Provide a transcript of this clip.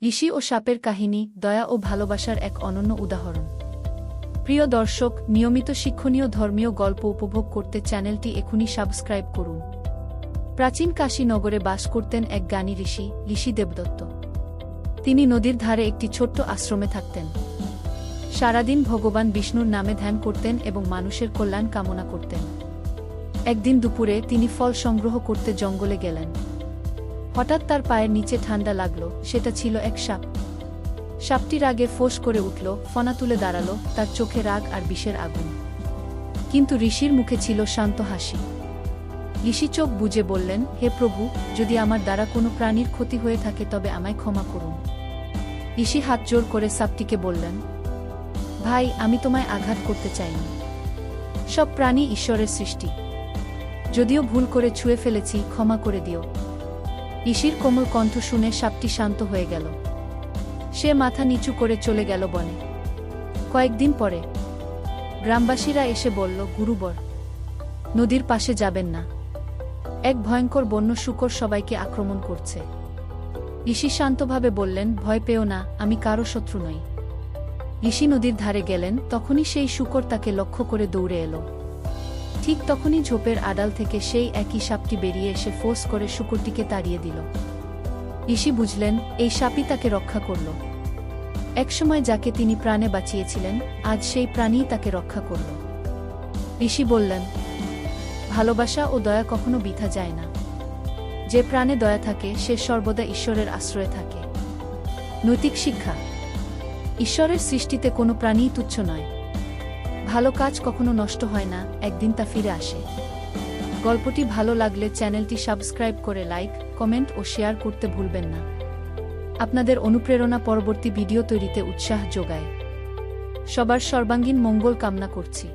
ঋষি ও সাপের কাহিনী দয়া ও ভালোবাসার এক অনন্য উদাহরণ। প্রিয় দর্শক, নিয়মিত শিক্ষণীয় ধর্মীয় গল্প উপভোগ করতে চ্যানেলটি এখনই সাবস্ক্রাইব করুন। প্রাচীন কাশী নগরে বাস করতেন এক জ্ঞানী ঋষি দেবদত্ত। তিনি নদীর ধারে একটি ছোট্ট আশ্রমে থাকতেন। সারাদিন ভগবান বিষ্ণুর নামে ধ্যান করতেন এবং মানুষের কল্যাণ কামনা করতেন। একদিন দুপুরে তিনি ফল সংগ্রহ করতে জঙ্গলে গেলেন। হঠাৎ তার পায়ের নিচে ঠান্ডা লাগল। সেটা ছিল এক সাপ। সাপটি রাগে ফোঁস করে উঠল, ফনা তুলে দাঁড়াল, তার চোখে রাগ আর বিষের আগুন। কিন্তু ঋষির মুখে ছিল শান্ত হাসি। ঋষি চোখ বুজে বললেন, হে প্রভু, যদি আমার দ্বারা কোনো প্রাণীর ক্ষতি হয়ে থাকে তবে আমায় ক্ষমা করুন। ঋষি হাত জোর করে সাপটিকে বললেন, ভাই, আমি তোমায় আঘাত করতে চাইনি। সব প্রাণী ঈশ্বরের সৃষ্টি। যদিও ভুল করে ছুঁয়ে ফেলেছি, ক্ষমা করে দিও। ঋষির কোমল কণ্ঠ শুনে সাপটি শান্ত হয়ে গেল। সে মাথা নিচু করে চলে গেল বনে। কয়েকদিন পরে গ্রামবাসীরা এসে বলল, গুরুবর, নদীর পাশে যাবেন না। এক ভয়ঙ্কর বন্য শূকর সবাইকে আক্রমণ করছে। ঋষি শান্তভাবে বললেন, ভয় পেও না, আমি কারো শত্রু নই। ঋষি নদীর ধারে গেলেন, তখনই সেই শূকর তাকে লক্ষ্য করে দৌড়ে এলো। ঠিক তখনই ঝোপের আড়াল থেকে সেই একই সাপটি বেরিয়ে এসে ফোঁস করে শূকরটিকে তাড়িয়ে দিল। ঋষি বুঝলেন, এই সাপই তাকে রক্ষা করল। একসময় যাকে তিনি প্রাণে বাঁচিয়েছিলেন, আজ সেই প্রাণীই তাকে রক্ষা করল। ঋষি বললেন, ভালোবাসা ও দয়া কখনো বৃথা যায় না। যে প্রাণে দয়া থাকে সে সর্বদা ঈশ্বরের আশ্রয়ে থাকে। নৈতিক শিক্ষা। ঈশ্বরের সৃষ্টিতে কোনো প্রাণীই তুচ্ছ নয়। ভালো কাজ কখনো নষ্ট হয় না, একদিন তা ফিরে আসে। গল্পটি ভালো লাগলে চ্যানেলটি সাবস্ক্রাইব করে লাইক, কমেন্ট ও শেয়ার করতে ভুলবেন না। আপনাদের অনুপ্রেরণা পরবর্তী ভিডিও তৈরিতে উৎসাহ যোগায়। সবার সর্বাঙ্গীন মঙ্গল কামনা করছি।